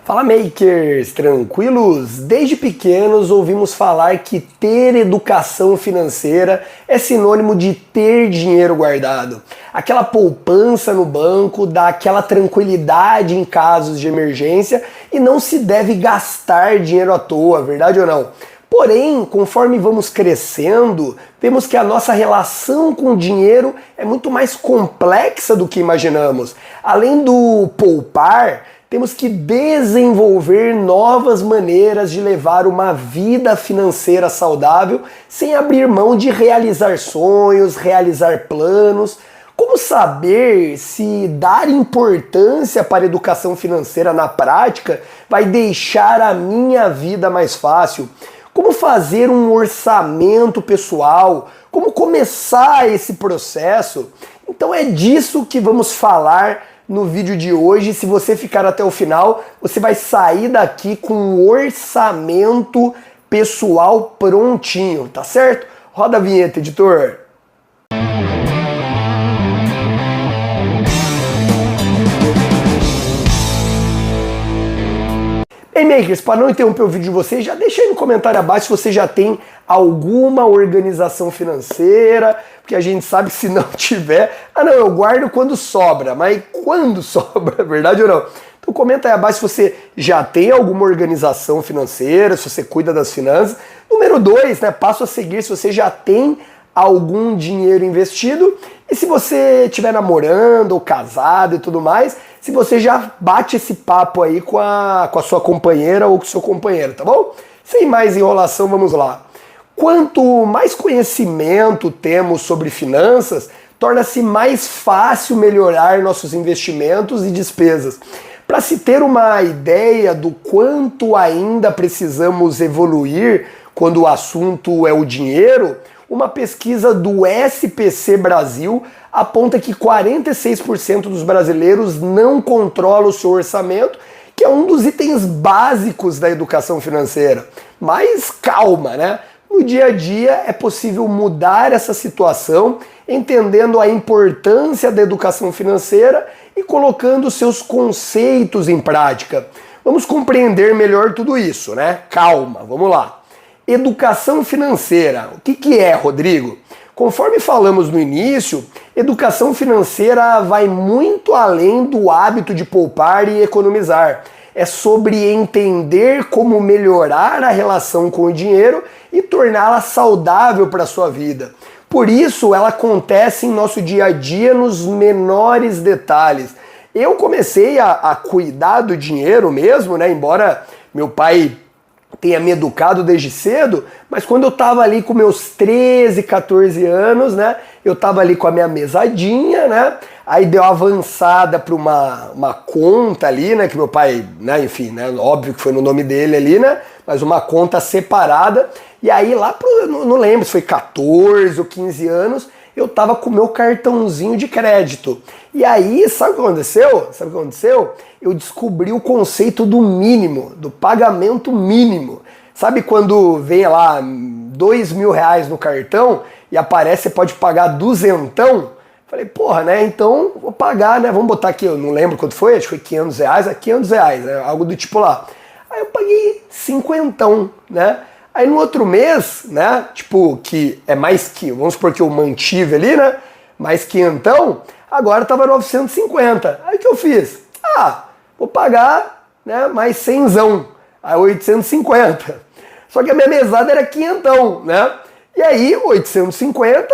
Fala makers, tranquilos? Desde pequenos ouvimos falar que ter educação financeira é sinônimo de ter dinheiro guardado. Aquela poupança no banco dá aquela tranquilidade em casos de emergência e não se deve gastar dinheiro à toa, verdade ou não? Porém, conforme vamos crescendo, vemos que a nossa relação com o dinheiro é muito mais complexa do que imaginamos. Além do poupar, temos que desenvolver novas maneiras de levar uma vida financeira saudável sem abrir mão de realizar sonhos, realizar planos. Como saber se dar importância para a educação financeira na prática vai deixar a minha vida mais fácil? Como fazer um orçamento pessoal? Como começar esse processo? Então é disso que vamos falar no vídeo de hoje. Se você ficar até o final, você vai sair daqui com um orçamento pessoal prontinho, tá certo? Roda a vinheta, editor! Bem, makers, para não interromper o vídeo de vocês, já deixa aí no comentário abaixo se você já tem alguma organização financeira, porque a gente sabe que se não tiver, eu guardo quando sobra, mas quando sobra, verdade ou não? Então comenta aí abaixo se você já tem alguma organização financeira, se você cuida das finanças. Número 2, passo a seguir, se você já tem algum dinheiro investido e se você estiver namorando ou casado e tudo mais, se você já bate esse papo aí com a sua companheira ou com o seu companheiro, tá bom? Sem mais enrolação, vamos lá. Quanto mais conhecimento temos sobre finanças, torna-se mais fácil melhorar nossos investimentos e despesas. Para se ter uma ideia do quanto ainda precisamos evoluir quando o assunto é o dinheiro, uma pesquisa do SPC Brasil aponta que 46% dos brasileiros não controlam o seu orçamento, que é um dos itens básicos da educação financeira. Mas calma, No dia a dia é possível mudar essa situação, entendendo a importância da educação financeira e colocando seus conceitos em prática. Vamos compreender melhor tudo isso, Calma, vamos lá. Educação financeira. O que é, Rodrigo? Conforme falamos no início, educação financeira vai muito além do hábito de poupar e economizar. É sobre entender como melhorar a relação com o dinheiro e torná-la saudável para a sua vida. Por isso, ela acontece em nosso dia a dia nos menores detalhes. Eu comecei a cuidar do dinheiro mesmo, Embora meu pai tenha me educado desde cedo, mas quando eu tava ali com meus 13, 14 anos, eu tava ali com a minha mesadinha, aí deu avançada para uma conta ali, que meu pai, enfim, óbvio que foi no nome dele ali, mas uma conta separada, e aí lá não lembro se foi 14 ou 15 anos, eu tava com o meu cartãozinho de crédito. E aí, sabe o que aconteceu? Eu descobri o conceito do mínimo, do pagamento mínimo. Sabe quando vem lá R$2.000 no cartão e aparece, você pode pagar duzentão? Falei, porra, então vou pagar, vamos botar aqui, eu não lembro quanto foi, acho que foi R$500, R$500, algo do tipo lá. Aí eu paguei cinquentão, Aí no outro mês, que é mais que, vamos supor que eu mantive ali, mais quinhentão, agora tava 950. Aí o que eu fiz? Vou pagar, mais cenzão, aí 850. Só que a minha mesada era quinhentão, E aí 850,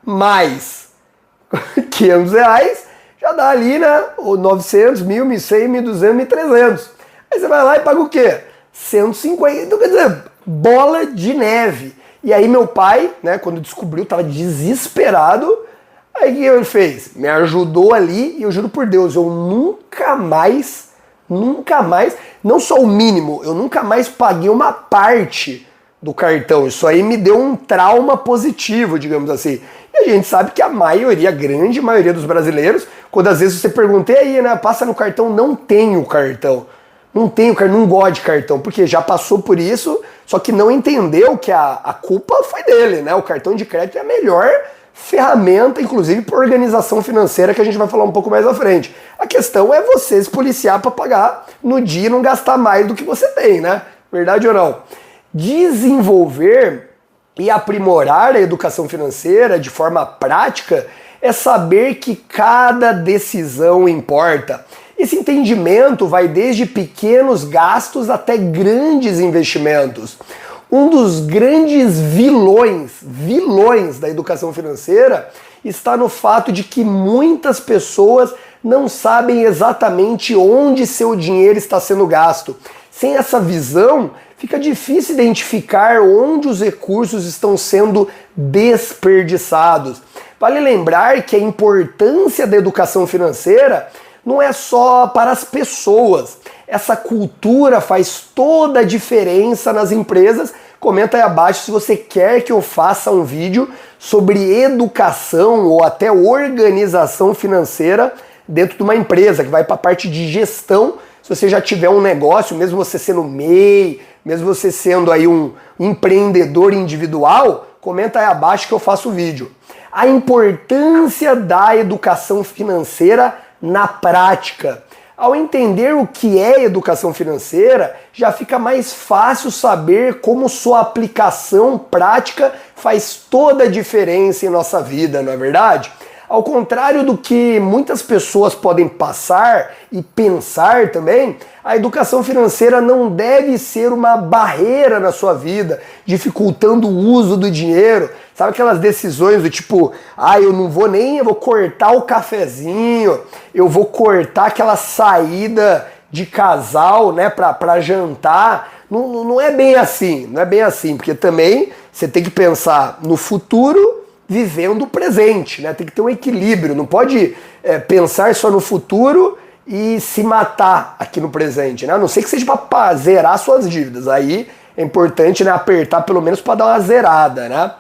mais R$500, já dá ali, 900, 1.000, 1.100, 1.200, 1.300. Aí você vai lá e paga o quê? 150. Então quer dizer, bola de neve. E aí meu pai, quando descobriu, tava desesperado. Aí o que ele fez? Me ajudou ali e eu juro por Deus, eu nunca mais, não só o mínimo, eu nunca mais paguei uma parte do cartão. Isso aí me deu um trauma positivo, digamos assim. E a gente sabe que a grande maioria dos brasileiros, quando às vezes você pergunta, e aí, passa no cartão, não tem o cartão. Não gosta de cartão, porque já passou por isso, só que não entendeu que a culpa foi dele, O cartão de crédito é a melhor ferramenta, inclusive, para organização financeira, que a gente vai falar um pouco mais à frente. A questão é você se policiar para pagar no dia e não gastar mais do que você tem, né? Verdade ou não? Desenvolver e aprimorar a educação financeira de forma prática é saber que cada decisão importa. Esse entendimento vai desde pequenos gastos até grandes investimentos. Um dos grandes vilões da educação financeira está no fato de que muitas pessoas não sabem exatamente onde seu dinheiro está sendo gasto. Sem essa visão, fica difícil identificar onde os recursos estão sendo desperdiçados. Vale lembrar que a importância da educação financeira não é só para as pessoas. Essa cultura faz toda a diferença nas empresas. Comenta aí abaixo se você quer que eu faça um vídeo sobre educação ou até organização financeira dentro de uma empresa, que vai para a parte de gestão. Se você já tiver um negócio, mesmo você sendo MEI, mesmo você sendo aí um empreendedor individual, comenta aí abaixo que eu faço o vídeo. A importância da educação financeira na prática. Ao entender o que é educação financeira, já fica mais fácil saber como sua aplicação prática faz toda a diferença em nossa vida, não é verdade? Ao contrário do que muitas pessoas podem passar e pensar também, a educação financeira não deve ser uma barreira na sua vida, dificultando o uso do dinheiro. Sabe aquelas decisões do tipo, eu vou cortar o cafezinho, eu vou cortar aquela saída de casal, né, pra jantar. Não é bem assim, porque também você tem que pensar no futuro vivendo o presente, né? Tem que ter um equilíbrio, não pode pensar só no futuro e se matar aqui no presente, né? A não ser que seja para zerar suas dívidas, aí é importante, né, apertar pelo menos para dar uma zerada, né?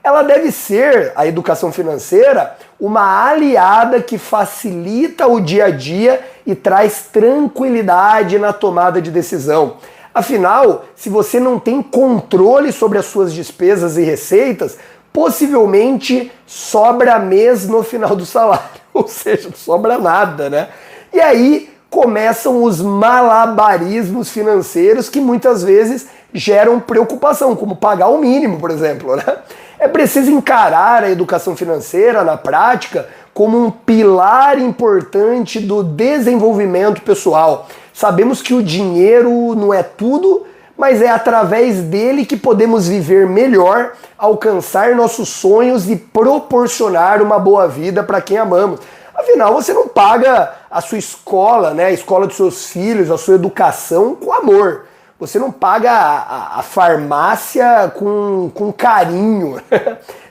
Ela deve ser, a educação financeira, uma aliada que facilita o dia a dia e traz tranquilidade na tomada de decisão. Afinal, se você não tem controle sobre as suas despesas e receitas, possivelmente sobra mês no final do salário, ou seja, não sobra nada, né? E aí começam os malabarismos financeiros que muitas vezes geram preocupação, como pagar o mínimo, por exemplo, né? É preciso encarar a educação financeira na prática como um pilar importante do desenvolvimento pessoal. Sabemos que o dinheiro não é tudo, mas é através dele que podemos viver melhor, alcançar nossos sonhos e proporcionar uma boa vida para quem amamos. Afinal, você não paga a sua escola, né, a escola dos seus filhos, a sua educação com amor. Você não paga a farmácia com carinho.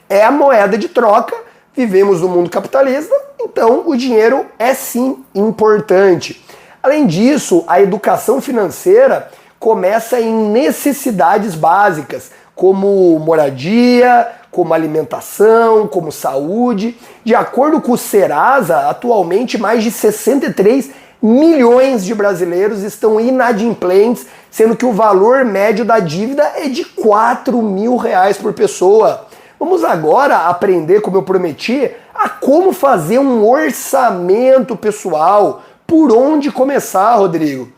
É a moeda de troca. Vivemos no mundo capitalista, então o dinheiro é sim importante. Além disso, a educação financeira começa em necessidades básicas, como moradia, como alimentação, como saúde. De acordo com o Serasa, atualmente mais de 63 milhões de brasileiros estão inadimplentes, sendo que o valor médio da dívida é de R$ 4.000 por pessoa. Vamos agora aprender, como eu prometi, a como fazer um orçamento pessoal. Por onde começar, Rodrigo?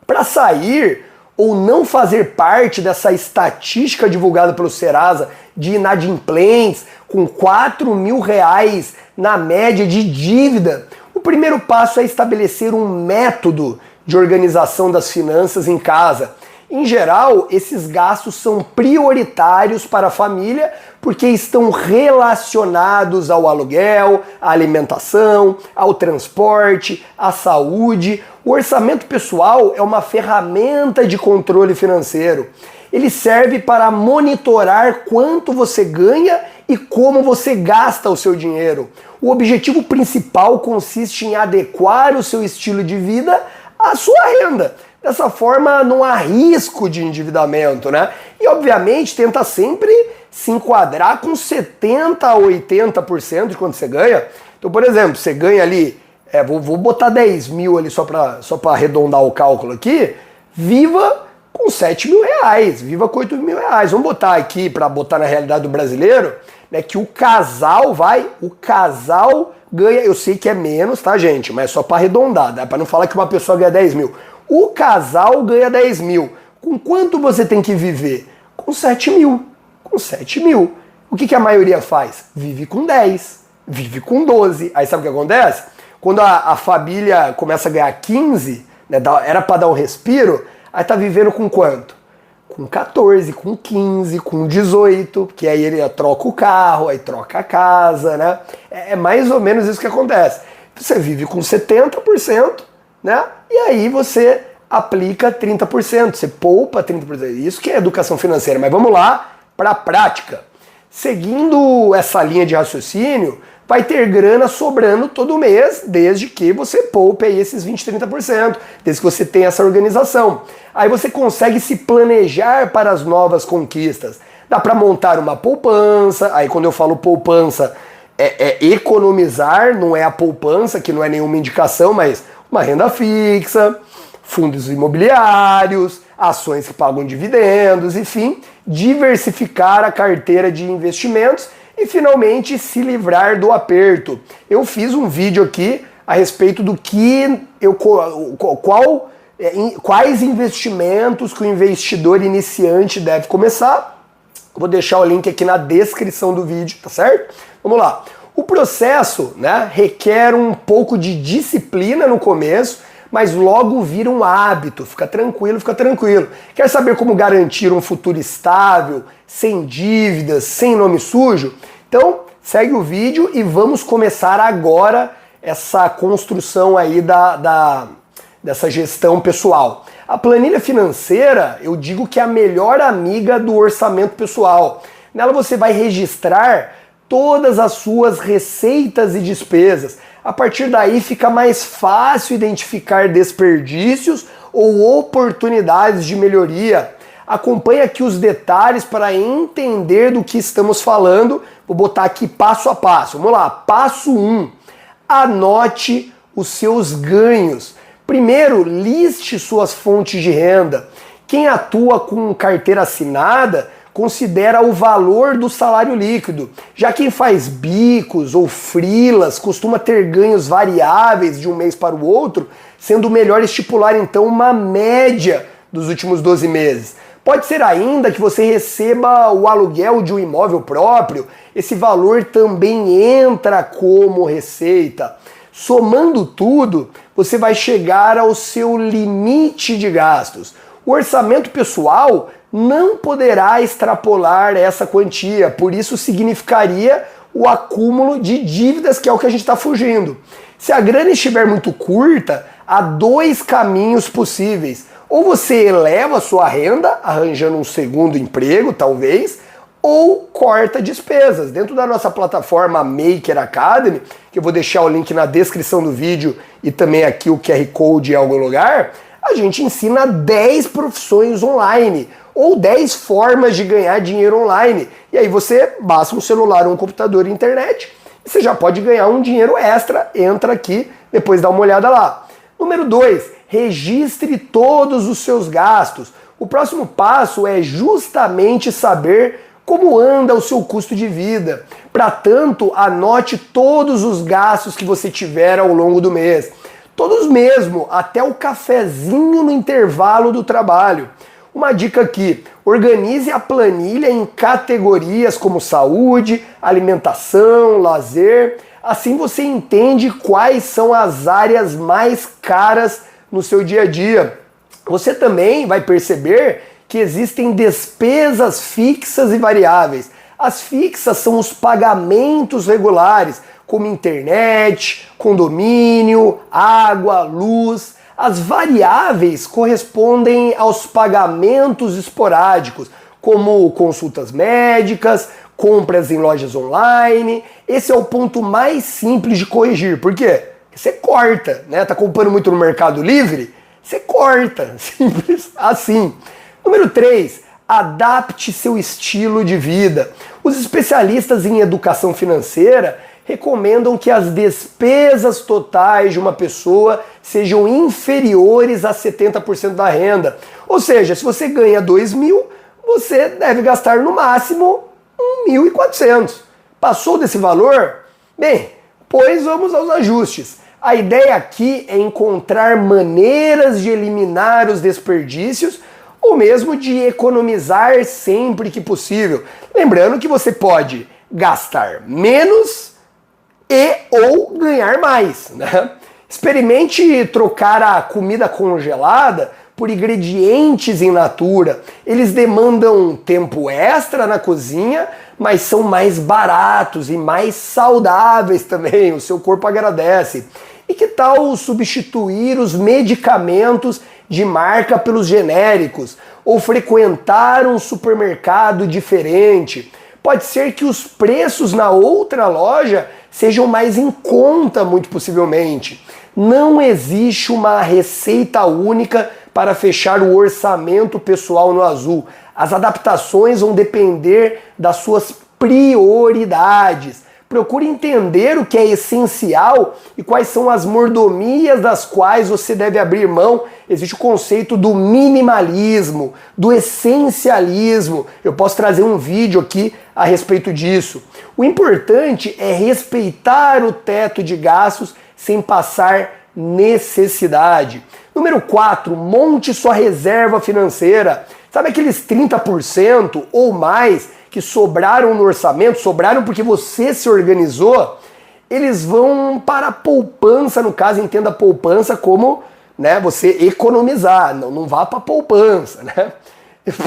Para sair ou não fazer parte dessa estatística divulgada pelo Serasa de inadimplentes com R$ 4.000 na média de dívida, o primeiro passo é estabelecer um método de organização das finanças em casa. Em geral, esses gastos são prioritários para a família porque estão relacionados ao aluguel, à alimentação, ao transporte, à saúde. O orçamento pessoal é uma ferramenta de controle financeiro. Ele serve para monitorar quanto você ganha e como você gasta o seu dinheiro. O objetivo principal consiste em adequar o seu estilo de vida à sua renda. Dessa forma, não há risco de endividamento, né? E, obviamente, tenta sempre se enquadrar com 70% a 80% de quanto você ganha. Então, por exemplo, você ganha ali, vou botar 10 mil ali só para arredondar o cálculo aqui, viva com R$ 7.000, viva com R$ 8.000. Vamos botar aqui, para botar na realidade do brasileiro, né, que o casal ganha, eu sei que é menos, tá, gente? Mas é só para arredondar, para não falar que uma pessoa ganha 10 mil. O casal ganha 10 mil. Com quanto você tem que viver? Com 7 mil. Com 7 mil. O que a maioria faz? Vive com 10, vive com 12. Aí sabe o que acontece? Quando a família começa a ganhar 15, né, era para dar um respiro, aí tá vivendo com quanto? Com 14, com 15, com 18, que aí ele troca o carro, aí troca a casa, né? É mais ou menos isso que acontece. Você vive com 70%, né? E aí você aplica 30%, você poupa 30%. Isso que é educação financeira. Mas vamos lá para a prática. Seguindo essa linha de raciocínio, vai ter grana sobrando todo mês, desde que você poupe aí esses 20, 30%, desde que você tenha essa organização. Aí você consegue se planejar para as novas conquistas. Dá para montar uma poupança, aí quando eu falo poupança, é economizar, não é a poupança, que não é nenhuma indicação, mas uma renda fixa, fundos imobiliários, ações que pagam dividendos, enfim, diversificar a carteira de investimentos e finalmente se livrar do aperto. Eu fiz um vídeo aqui a respeito do que quais investimentos que o investidor iniciante deve começar. Vou deixar o link aqui na descrição do vídeo, tá certo? Vamos lá. O processo, né, requer um pouco de disciplina no começo, mas logo vira um hábito. Fica tranquilo, fica tranquilo. Quer saber como garantir um futuro estável, sem dívidas, sem nome sujo? Então, segue o vídeo e vamos começar agora essa construção aí dessa gestão pessoal. A planilha financeira, eu digo que é a melhor amiga do orçamento pessoal. Nela você vai registrar todas as suas receitas e despesas. A partir daí fica mais fácil identificar desperdícios ou oportunidades de melhoria. Acompanhe aqui os detalhes para entender do que estamos falando. Vou botar aqui passo a passo. Vamos lá, passo 1. Anote os seus ganhos. Primeiro, liste suas fontes de renda. Quem atua com carteira assinada considera o valor do salário líquido. Já quem faz bicos ou freelas costuma ter ganhos variáveis de um mês para o outro, sendo melhor estipular então uma média dos últimos 12 meses. Pode ser ainda que você receba o aluguel de um imóvel próprio, esse valor também entra como receita. Somando tudo, você vai chegar ao seu limite de gastos. O orçamento pessoal não poderá extrapolar essa quantia, por isso significaria o acúmulo de dívidas, que é o que a gente está fugindo. Se a grana estiver muito curta, há dois caminhos possíveis. Ou você eleva a sua renda, arranjando um segundo emprego, talvez, ou corta despesas. Dentro da nossa plataforma Maker Academy, que eu vou deixar o link na descrição do vídeo e também aqui o QR Code em algum lugar, a gente ensina 10 profissões online, ou 10 formas de ganhar dinheiro online. E aí você basta um celular, um computador e internet, e você já pode ganhar um dinheiro extra. Entra aqui, depois dá uma olhada lá. Número 2, registre todos os seus gastos. O próximo passo é justamente saber como anda o seu custo de vida. Para tanto, anote todos os gastos que você tiver ao longo do mês. Todos mesmo, até o cafezinho no intervalo do trabalho. Uma dica aqui, organize a planilha em categorias como saúde, alimentação, lazer. Assim você entende quais são as áreas mais caras no seu dia a dia. Você também vai perceber que existem despesas fixas e variáveis. As fixas são os pagamentos regulares, como internet, condomínio, água, luz. As variáveis correspondem aos pagamentos esporádicos, como consultas médicas, compras em lojas online. Esse é o ponto mais simples de corrigir. Por quê? Porque você corta, né? Tá comprando muito no Mercado Livre? Você corta. Simples assim. Número 3. Adapte seu estilo de vida. Os especialistas em educação financeira recomendam que as despesas totais de uma pessoa sejam inferiores a 70% da renda. Ou seja, se você ganha 2 mil, você deve gastar no máximo 1.400. Passou desse valor? Bem, pois vamos aos ajustes. A ideia aqui é encontrar maneiras de eliminar os desperdícios ou mesmo de economizar sempre que possível. Lembrando que você pode gastar menos e ou ganhar mais, né? Experimente trocar a comida congelada por ingredientes in natura. Eles demandam tempo extra na cozinha, mas são mais baratos e mais saudáveis também. O seu corpo agradece. E que tal substituir os medicamentos de marca pelos genéricos? Ou frequentar um supermercado diferente? Pode ser que os preços na outra loja sejam mais em conta, muito possivelmente. Não existe uma receita única para fechar o orçamento pessoal no Azul. As adaptações vão depender das suas prioridades. Procure entender o que é essencial e quais são as mordomias das quais você deve abrir mão. Existe o conceito do minimalismo, do essencialismo. Eu posso trazer um vídeo aqui a respeito disso. O importante é respeitar o teto de gastos sem passar necessidade. Número 4, monte sua reserva financeira. Sabe aqueles 30% ou mais que sobraram no orçamento, sobraram porque você se organizou? Eles vão para a poupança, no caso, entenda a poupança como, né, você economizar, não vá para a poupança, né?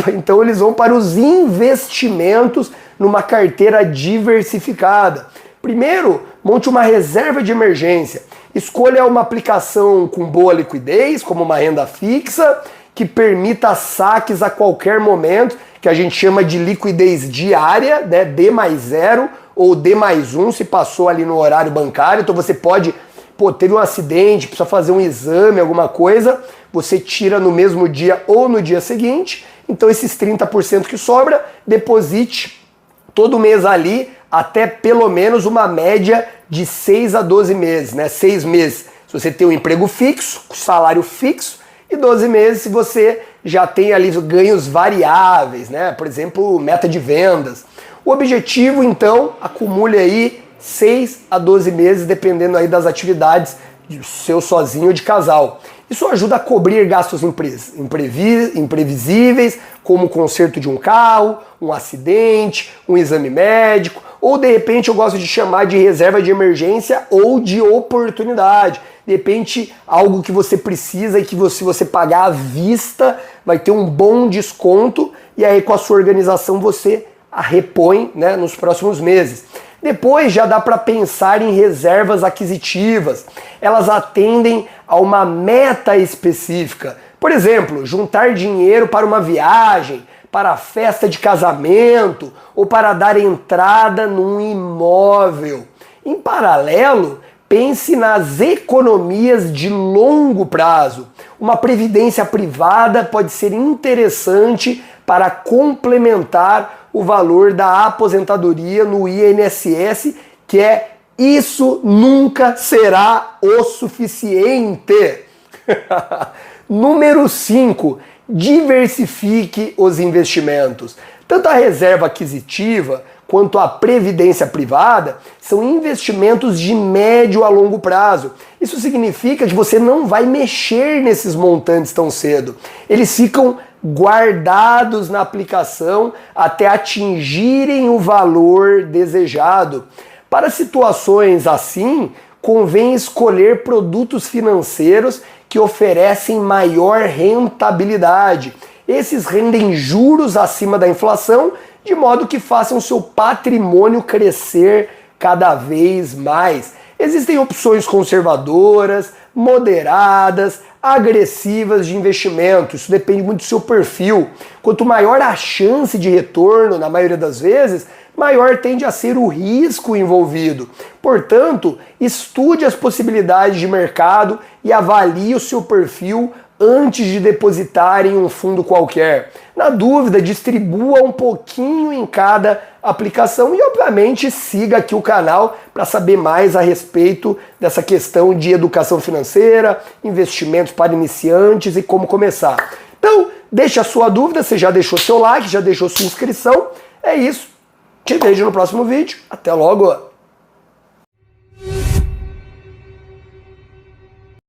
Então eles vão para os investimentos numa carteira diversificada. Primeiro, monte uma reserva de emergência. Escolha uma aplicação com boa liquidez, como uma renda fixa, que permita saques a qualquer momento, que a gente chama de liquidez diária, né? D+0 ou D+1 se passou ali no horário bancário. Então você pode, teve um acidente, precisa fazer um exame, alguma coisa, você tira no mesmo dia ou no dia seguinte. Então esses 30% que sobra, deposite todo mês ali, até pelo menos uma média de 6 a 12 meses, né? 6 meses se você tem um emprego fixo, salário fixo, e 12 meses se você já tem ali ganhos variáveis, né? Por exemplo, meta de vendas. O objetivo, então, acumule aí 6 a 12 meses, dependendo aí das atividades de seu sozinho ou de casal. Isso ajuda a cobrir gastos imprevisíveis, como o conserto de um carro, um acidente, um exame médico, ou de repente eu gosto de chamar de reserva de emergência ou de oportunidade. De repente, algo que você precisa e que se você pagar à vista, vai ter um bom desconto e aí com a sua organização você a repõe, né, nos próximos meses. Depois já dá para pensar em reservas aquisitivas. Elas atendem a uma meta específica. Por exemplo, juntar dinheiro para uma viagem, para a festa de casamento ou para dar entrada num imóvel. Em paralelo, pense nas economias de longo prazo. Uma previdência privada pode ser interessante para complementar o valor da aposentadoria no INSS, que isso nunca será o suficiente. Número 5, diversifique os investimentos. Tanto a reserva aquisitiva quanto a previdência privada são investimentos de médio a longo prazo. Isso significa que você não vai mexer nesses montantes tão cedo. Eles ficam guardados na aplicação até atingirem o valor desejado. Para situações assim, convém escolher produtos financeiros que oferecem maior rentabilidade. Esses rendem juros acima da inflação, de modo que façam seu patrimônio crescer cada vez mais. Existem opções conservadoras, moderadas, agressivas de investimento. Isso depende muito do seu perfil. Quanto maior a chance de retorno, na maioria das vezes, maior tende a ser o risco envolvido. Portanto, estude as possibilidades de mercado e avalie o seu perfil antes de depositar em um fundo qualquer. Na dúvida, distribua um pouquinho em cada aplicação e, obviamente, siga aqui o canal para saber mais a respeito dessa questão de educação financeira, investimentos para iniciantes e como começar. Então, deixe a sua dúvida, você já deixou seu like, já deixou sua inscrição, é isso. Te vejo no próximo vídeo. Até logo!